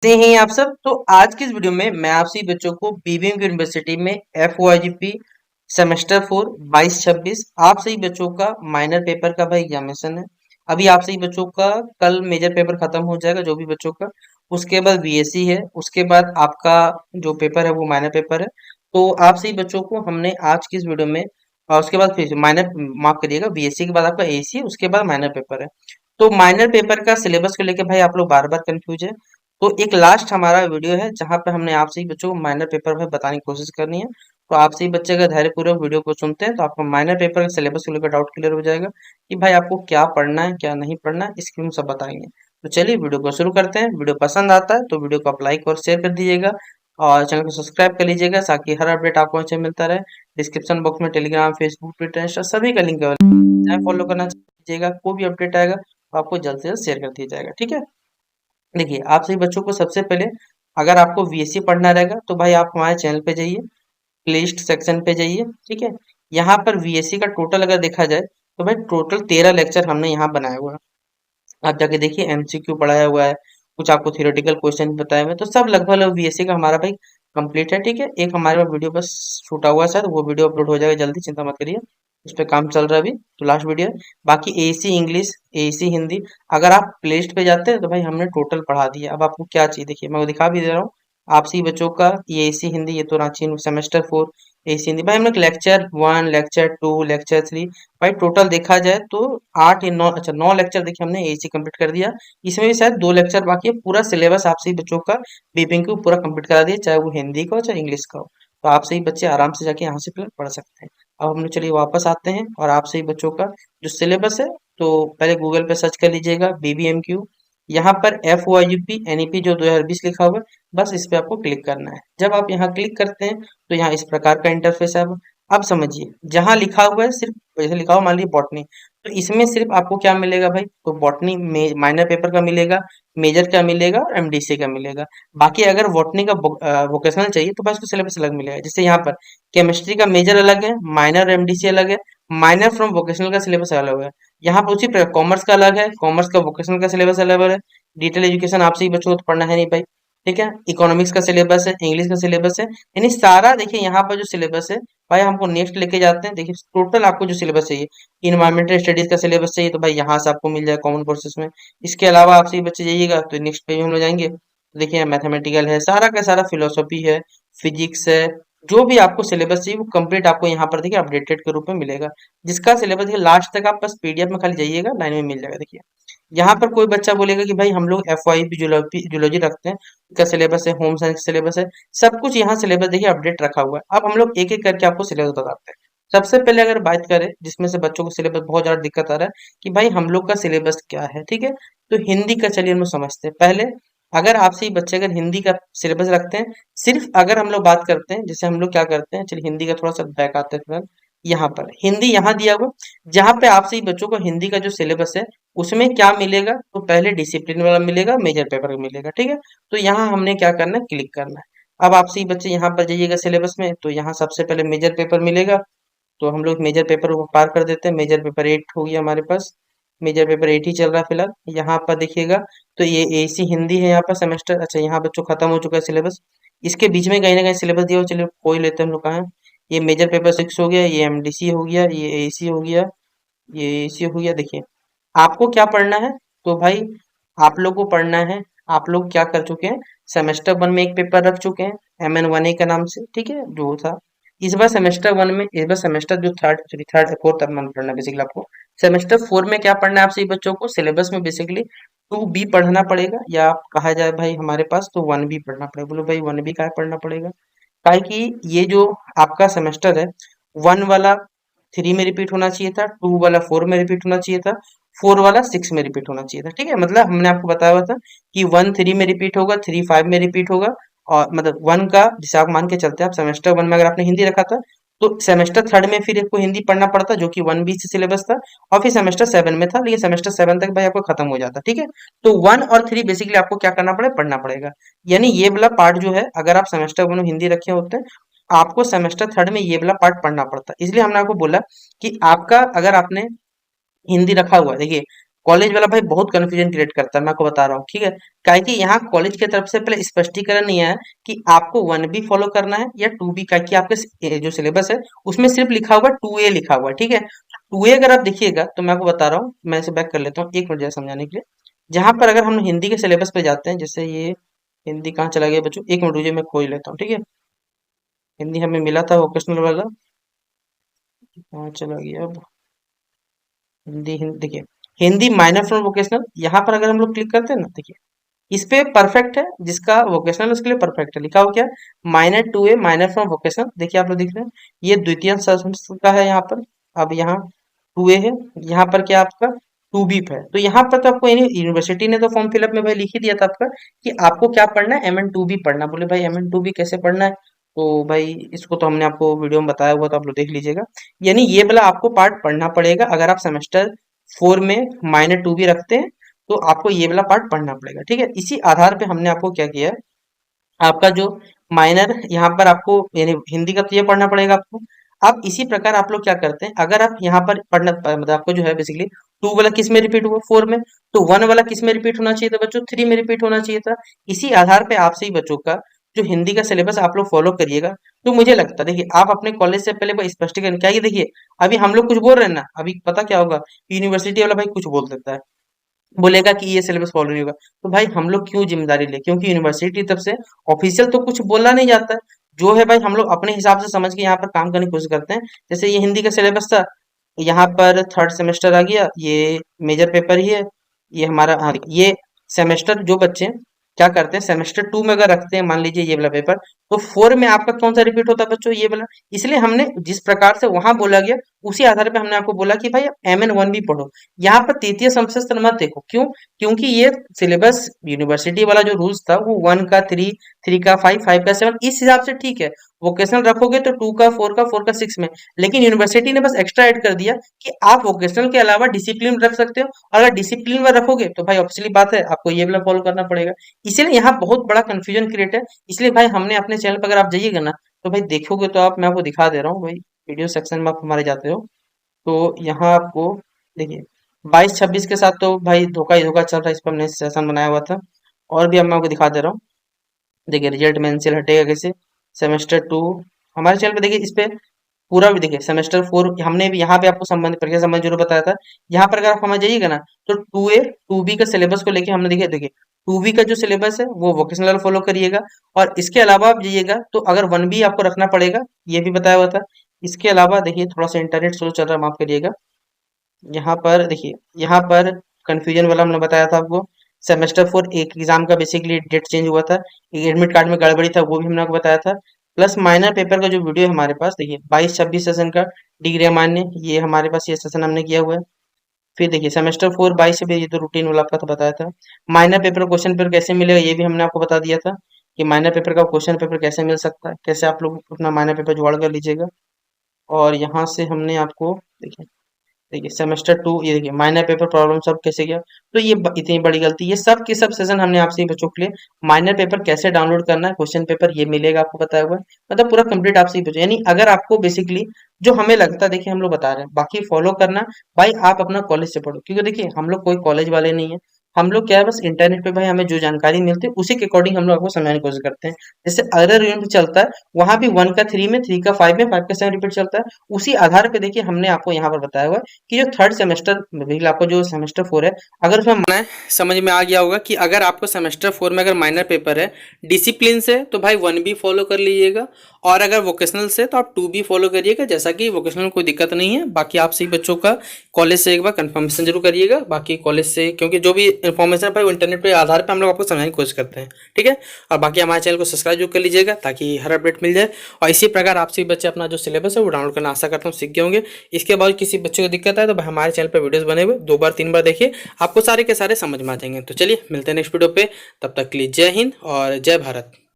कैसे हैं आप सब। तो आज की इस वीडियो में मैं आप सभी बच्चों को बीबीएम यूनिवर्सिटी में FOIGP सेमेस्टर 4 22-26 आप सभी बच्चों का माइनर पेपर का भाई एग्जामिनेशन है। अभी आप सभी बच्चों का कल मेजर पेपर खत्म हो जाएगा जो भी बच्चों का, उसके बाद बीएससी है, उसके बाद आपका जो पेपर है वो माइनर पेपर है। तो आप सभी बच्चों को हमने आज की इस वीडियो में और उसके बाद फिर माइनर माफ करिएगा, बीएससी के बाद आपका एसी है, उसके बाद माइनर पेपर है। तो माइनर पेपर का सिलेबस को लेकर भाई आप लोग बार बार कंफ्यूज है। तो एक लास्ट हमारा वीडियो है जहां पे हमने आपसे ही बच्चों को माइनर पेपर में बताने की कोशिश करनी है। तो आपसे ही बच्चे अगर धैर्यपूर्वक वीडियो को सुनते हैं तो आपको माइनर पेपर के सिलेबस को लेकर डाउट क्लियर हो जाएगा कि भाई आपको क्या पढ़ना है क्या नहीं पढ़ना है, इसकी हम सब बताएंगे। तो चलिए वीडियो को शुरू करते हैं। वीडियो पसंद आता है तो वीडियो को आप लाइक और शेयर कर दीजिएगा और चैनल को सब्सक्राइब कर लीजिएगा ताकि हर अपडेट आपको अच्छे मिलता रहे। डिस्क्रिप्शन बॉक्स में टेलीग्राम, फेसबुक, ट्विटर, इंस्टा सभी का लिंक है, फॉलो करना चाहिएगा। कोई भी अपडेट आएगा तो आपको जल्द से जल्द शेयर कर दिया जाएगा, ठीक है। देखिए आप सभी बच्चों को सबसे पहले अगर आपको VSC पढ़ना रहेगा तो भाई आप हमारे चैनल पे जाइए, प्लेलिस्ट सेक्शन पे जाइए, ठीक है। यहाँ पर VSC का टोटल अगर देखा जाए तो भाई टोटल 13 लेक्चर हमने यहाँ बनाया हुआ है। आप जाके देखिए MCQ पढ़ाया हुआ है, कुछ आपको थियोरेटिकल क्वेश्चन बताए हुए हैं, तो सब लगभग VSC का हमारा भाई कंप्लीट है, ठीक है। एक हमारे पास वीडियो बस छूटा हुआ है, सर वो वीडियो अपलोड हो जाएगा जल्दी, चिंता मत करिए, उस पर काम चल रहा है अभी। तो लास्ट वीडियो है। बाकी AC इंग्लिश, AC हिंदी अगर आप प्लेलिस्ट पे जाते हैं तो भाई हमने टोटल पढ़ा दिया। अब आपको क्या चाहिए देखिए मैं वो दिखा भी दे रहा हूँ। आपसी बच्चों का ये AC हिंदी, ये तो रांची सेमेस्टर 4 AC हिंदी भाई हमने लेक्चर 1, लेक्चर 2, लेक्चर 3 भाई टोटल देखा जाए तो 8 या 9, अच्छा 9 लेक्चर देखिए हमने AC कंप्लीट कर दिया। इसमें भी शायद 2 लेक्चर बाकी है, पूरा सिलेबस आप सभी बच्चों का बीपिंग को पूरा कंप्लीट करा दिया, चाहे वो हिंदी का हो चाहे इंग्लिश का हो। तो आप सही बच्चे आराम से जाके यहाँ से पढ़ सकते हैं। अब हम लोग चलिए वापस आते हैं और आप सही बच्चों का जो सिलेबस है तो पहले गूगल पे सर्च कर लीजिएगा BBMQ। यहाँ पर FOIGP NEP जो 2020 लिखा हुआ है, बस इस पे आपको क्लिक करना है। जब आप यहाँ क्लिक करते हैं तो यहाँ इस प्रकार का इंटरफेस है। अब समझिए जहाँ लिखा हुआ है सिर्फ जैसे लिखा हुआ मान लीजिए बॉटनी, तो इसमें सिर्फ आपको क्या मिलेगा भाई, तो बॉटनी में माइनर पेपर का मिलेगा, मेजर का मिलेगा और MDC का मिलेगा। बाकी अगर बॉटनी का वोकेशनल चाहिए तो बस उसको सिलेबस अलग मिलेगा। जैसे यहाँ पर केमिस्ट्री का मेजर अलग है, माइनर MDC अलग है, माइनर फ्रॉम वोकेशनल का सिलेबस अलग है। यहाँ पर उसी प्रकार कॉमर्स का अलग है, कॉमर्स का वोकेशनल का सिलेबस अलग है। डिटेल एजुकेशन आपसे ही बच्चों को तो पढ़ना है नहीं भाई, ठीक है। इकोनॉमिक्स का सिलेबस है, इंग्लिश का सिलेबस है, यानी सारा देखिए यहाँ पर जो सिलेबस है भाई हमको नेक्स्ट लेके जाते हैं। देखिए टोटल आपको जो सिलेबस चाहिए, इन्वायरमेंटल स्टडीज का सिलेबस चाहिए तो भाई यहाँ से आपको मिल जाएगा कॉमन कोर्सेज में। इसके अलावा आप सभी बच्चे जाइएगा तो नेक्स्ट पेज में हम लोग जाएंगे तो देखिए मैथमेटिकल है, सारा का सारा फिलोसफी है, फिजिक्स है, जो भी आपको सिलेबस चाहिए वो कंप्लीट आपको यहाँ पर देखिए अपडेटेड के रूप में मिलेगा। जिसका सिलेबस देखिए लास्ट तक आप बस PDF में खाली जाइएगा, लाइन में मिल जाएगा। देखिए यहाँ पर कोई बच्चा बोलेगा कि भाई हम लोग FYP जूलॉजी रखते हैं, इसका सिलेबस है, होम साइंस सिलेबस है, सब कुछ यहाँ सिलेबस देखिए अपडेट रखा हुआ है। अब हम लोग एक एक करके आपको सिलेबस बताते हैं। सबसे पहले अगर बात करें जिसमें से बच्चों को सिलेबस बहुत ज्यादा दिक्कत आ रहा है कि भाई हम लोग का सिलेबस क्या है, ठीक है। तो हिंदी का चलिए हम लोग समझते हैं पहले। अगर आपसे ही बच्चे अगर हिंदी का सिलेबस रखते हैं, सिर्फ अगर हम लोग बात करते हैं, जैसे हम लोग क्या करते हैं, चलिए हिंदी का थोड़ा सा बैक आते हैं फिलहाल। यहाँ पर हिंदी यहाँ दिया हुआ, जहाँ पे आपसे ही बच्चों को हिंदी का जो सिलेबस है उसमें क्या मिलेगा, तो पहले डिसिप्लिन वाला मिलेगा, मेजर पेपर का मिलेगा, ठीक है। तो यहाँ हमने क्या करना है, क्लिक करना है। अब आपसे ही बच्चे यहाँ पर जाइएगा सिलेबस में तो यहाँ सबसे पहले मेजर पेपर मिलेगा। तो हम लोग मेजर पेपर को पार कर देते हैं। मेजर पेपर 8 हो गया हमारे पास, मेजर पेपर 8 ही चल रहा है फिलहाल। यहाँ पर देखिएगा तो ये AC हिंदी है यहाँ पर सेमेस्टर, अच्छा यहाँ बच्चों खत्म हो चुका है सिलेबस। इसके बीच में कहीं ना कहीं सिलेबस दिया हो, चलिए कोई लेते हैं हम लोग कहाँ है। ये मेजर पेपर 6 हो गया, ये MDC हो गया, ये AC हो गया, ये AC हो गया। देखिए आपको क्या पढ़ना है, तो भाई आप लोग को पढ़ना है, आप लोग क्या कर चुके हैं, सेमेस्टर 1 में एक पेपर रख चुके हैं MN1A के नाम से, ठीक है, जो था। इस बार सेमेस्टर 1 में, इस बार सेमेस्टर जो थर्ड सॉरी थर्ड फोर्थ मन पढ़ना है बेसिकली आपको। सेमेस्टर 4 में क्या पढ़ना है आप सभी बच्चों को, सिलेबस में बेसिकली 2B पढ़ना पड़ेगा, या आप कहा जाए भाई हमारे पास तो 1B पढ़ना पड़ेगा। बोलो भाई 1B का पढ़ना पड़ेगा, काहे कि ये जो आपका सेमेस्टर है, 1 वाला 3 में रिपीट होना चाहिए था, 2 वाला 4 में रिपीट होना चाहिए था, 4 वाला 6 में रिपीट होना चाहिए था, ठीक है। मतलब हमने आपको बताया हुआ था कि 1 3 में रिपीट होगा, 3 5 में रिपीट होगा, और मतलब 1 का जैसे आप मान के चलते हैं, आप सेमेस्टर 1 में अगर आपने हिंदी रखा था तो सेमेस्टर 3 में फिर आपको हिंदी पढ़ना पड़ता जो कि 1B से सिलेबस था, और फिर सेमेस्टर 7 में था, लेकिन सेमेस्टर 7 तक भाई आपको खत्म हो जाता, ठीक है। तो 1 और 3 बेसिकली आपको क्या करना पड़ेगा, पढ़ना पड़ेगा। यानी ये वाला पार्ट जो है, अगर आप सेमेस्टर 1 में हिंदी रखे होते हैं, आपको सेमेस्टर 3 में ये वाला पार्ट पढ़ना पड़ता है। इसलिए हमने आपको बोला कि आपका अगर आपने हिंदी रखा हुआ है, देखिए कॉलेज वाला भाई बहुत कंफ्यूजन क्रिएट करता है, मैं आपको बता रहा हूँ, ठीक है। काहे कि यहाँ कॉलेज की तरफ से पहले स्पष्टीकरण नहीं आया कि आपको 1B फॉलो करना है या 2B का, कि आपके जो सिलेबस है उसमें सिर्फ लिखा हुआ 2A लिखा हुआ है, ठीक है। 2A अगर आप देखिएगा तो मैं आपको बता रहा हूँ, मैं इसे बैक कर लेता हूँ एक मिनट जरा समझाने के लिए। जहां पर अगर हम हिंदी के सिलेबस पे जाते हैं, जैसे ये हिंदी कहाँ चला गया बच्चों, एक मिनट रुकिए मैं खोज लेता हूँ, ठीक है। हिंदी हमें मिला था वोकेशनल वाला, कहाँ चला गया अब। हिंदी हिंदी देखिए, हिंदी माइनर फ्रॉम वोकेशनल, यहाँ पर अगर हम लोग क्लिक करते हैं ना, देखिए इस पे परफेक्ट है, जिसका वोकेशनल उसके लिए परफेक्ट है, लिखा हो क्या, -2A माइनर फ्रॉम वोकेशनल, देखिए आप लोग दिख रहे हैं, ये द्वितीय सेमेस्टर का है यहाँ पर। अब यहाँ 2A है, यहाँ पर क्या आपका 2B है। तो यहाँ पर तो आपको यूनिवर्सिटी ने तो फॉर्म फिलअप में भाई लिख ही दिया था आपका कि आपको क्या पढ़ना है, MN2B पढ़ना। बोले भाई MN2B कैसे पढ़ना है, तो भाई इसको तो हमने आपको वीडियो में बताया हुआ, तो आप लोग देख लीजिएगा। यानी ये वाला आपको पार्ट पढ़ना पड़ेगा, अगर आप सेमेस्टर 4 में -2B रखते हैं तो आपको ये वाला पार्ट पढ़ना पड़ेगा, ठीक है। इसी आधार पे हमने आपको क्या किया है, आपका जो माइनर यहाँ पर आपको यानी हिंदी का तो ये पढ़ना पड़ेगा आपको। अब इसी प्रकार आप लोग क्या करते हैं, अगर आप यहाँ पर पढ़ना मतलब आपको जो है बेसिकली 2 वाला किस में रिपीट हुआ 4 में, तो 1 वाला किस में रिपीट होना चाहिए था बच्चों, 3 में रिपीट होना चाहिए था। इसी आधार पे आपसे ही बच्चों का जो हिंदी का सिलेबस आप लोग फॉलो करिएगा। तो मुझे लगता है देखिए, आप अपने कॉलेज से पहले कोई स्पष्टीकरण क्या, ये देखिए अभी हम लोग कुछ बोल रहे हैं ना, अभी पता क्या होगा, यूनिवर्सिटी वाला भाई कुछ बोल देता है, बोलेगा कि ये सिलेबस फॉलो नहीं होगा, तो भाई हम लोग क्यों जिम्मेदारी ले, क्योंकि यूनिवर्सिटी की तरफ से ऑफिशियल तो कुछ बोला नहीं जाता है। जो है भाई हम लोग अपने हिसाब से समझ के यहाँ पर काम करने की कोशिश करते हैं। जैसे ये हिंदी का सिलेबस था, यहाँ पर थर्ड सेमेस्टर आ गया, ये मेजर पेपर ही है, ये हमारा हाँ, ये सेमेस्टर जो बच्चे क्या करते हैं सेमेस्टर 2 में अगर रखते हैं मान लीजिए ये वाला पेपर, तो 4 में आपका कौन सा रिपीट होता है बच्चों, ये वाला। इसलिए हमने जिस प्रकार से वहां बोला गया उसी आधार पे हमने आपको बोला कि भाई MN1 भी पढ़ो। यहाँ पर तृतीय समस्या मत देखो, क्यों, क्योंकि ये सिलेबस यूनिवर्सिटी वाला जो रूल्स था वो 1 का 3, 3 का 5, 5 का 7 इस हिसाब से ठीक है। वोकेशनल रखोगे तो 2 का 4 का 4 का 6 में, लेकिन यूनिवर्सिटी ने बस एक्स्ट्रा ऐड कर दिया कि आप वोकेशनल के अलावा डिसिप्लिन रख सकते हो। अगर डिसिप्लिन में रखोगे तो भाई ऑब्वियसली बात है आपको ये वाला फॉलो करना पड़ेगा। इसीलिए यहाँ बहुत बड़ा कंफ्यूजन क्रिएट है। इसलिए भाई हमने अपने चैनल पर अगर आप जाइएगा ना, तो भाई देखोगे तो आप, मैं आपको दिखा दे रहा हूँ भाई, वीडियो सेक्शन में आप हमारे जाते हो तो यहाँ आपको देखिए 22-26 के साथ तो भाई धोखा ही धोखा चल रहा है, इस पर हमने सेशन बनाया हुआ था। और भी अब मैं आपको दिखा दे रहा हूँ, देखिए रिजल्ट में एनसीएल हटेगा कैसे, सेमेस्टर 2 हमारे चैनल पे देखिए, इस पे पूरा भी देखिए सेमेस्टर 4 हमने भी यहाँ पे आपको संबंध परीक्षा संबंध जरूर बताया था। यहाँ पर अगर आप हमें जाइएगा ना, तो 2A 2B का सिलेबस को लेके हमने देखिए 2B का जो सिलेबस है वो वोकेशनल फॉलो करिएगा। और इसके अलावा आप जाइएगा तो अगर 1B आपको रखना पड़ेगा, ये भी बताया हुआ था। इसके अलावा देखिए थोड़ा सा इंटरनेट स्लो चल रहा है, माफ करिएगा। यहाँ पर देखिए, यहाँ पर कंफ्यूजन वाला हमने बताया था आपको, सेमेस्टर 4 एक एग्जाम का बेसिकली डेट चेंज हुआ था, एडमिट कार्ड में गड़बड़ी था, वो भी हमने आपको बताया था। प्लस माइनर पेपर का जो वीडियो है हमारे पास, देखिए 22-26 सेशन का डिग्री अमान्य, ये हमारे पास ये सेशन हमने किया हुआ है। फिर देखिए सेमेस्टर 4 22 से, ये तो रूटीन वाला आपका तो बताया था। माइनर पेपर क्वेश्चन पेपर कैसे मिलेगा ये भी हमने आपको बता दिया था, कि माइनर पेपर का क्वेश्चन पेपर कैसे मिल सकता है, कैसे आप लोग अपना माइनर पेपर जुगाड़ कर लीजिएगा। और यहाँ से हमने आपको देखिए, सेमेस्टर 2 ये देखिए माइनर पेपर प्रॉब्लम सब कैसे गया। तो ये इतनी बड़ी गलती, ये सब के सब सेशन हमने आपसे ही बच्चों के लिए माइनर पेपर कैसे डाउनलोड करना है, क्वेश्चन पेपर ये मिलेगा आपको बताया हुआ है, मतलब पूरा कंप्लीट आपसे ही बच्चों। यानी अगर आपको बेसिकली जो हमें लगता है, देखिए हम लोग बता रहे हैं, बाकी फॉलो करना भाई आप अपना कॉलेज से पढ़ो, क्योंकि देखिए हम लोग कोई कॉलेज वाले नहीं है। हम लोग क्या है, बस इंटरनेट पे भाई हमें जो जानकारी मिलती है उसी के अकॉर्डिंग हम लोग आपको समझाने की कोशिश करते हैं। जैसे अदर यूनिट चलता है, वहां भी 1 का 3 में, 3 का 5 में, 5 का 7 रिपीट चलता है। उसी आधार पे देखिए हमने आपको यहाँ पर बताया हुआ है कि जो थर्ड सेमेस्टर बिल्कुल आपको जो सेमेस्टर 4 है, अगर उसमें माना है, समझ में आ गया होगा कि अगर आपको सेमेस्टर 4 में अगर माइनर पेपर है डिसिप्लिन से, तो भाई 1B फॉलो कर लीजिएगा, और अगर वोकेशनल से तो आप 2B फॉलो करिएगा। जैसा कि वोकेशनल में कोई दिक्कत नहीं है, बाकी आप सही बच्चों का कॉलेज से एक बार कंफर्मेशन जरूर करिएगा, बाकी कॉलेज से, क्योंकि जो भी इन्फॉर्मेशन है वो इंटरनेट पे आधार पे हम लोग आपको समझाने की कोशिश करते हैं, ठीक है। और बाकी हमारे चैनल को सब्सक्राइब जरूर कर लीजिएगा ताकि हर अपडेट मिल जाए। और इसी प्रकार आपसे बच्चे अपना जो सिलेबस है वो डाउनलोड करना आशा करता हूँ सीख गए होंगे। इसके बाद किसी बच्चे को दिक्कत आए तो हमारे चैनल पर वीडियोस बने हुए 2 बार 3 बार देखिए, आपको सारे के सारे समझ में आ जाएंगे। तो चलिए मिलते हैं नेक्स्ट वीडियो पे, तब तक के लिए जय हिंद और जय भारत।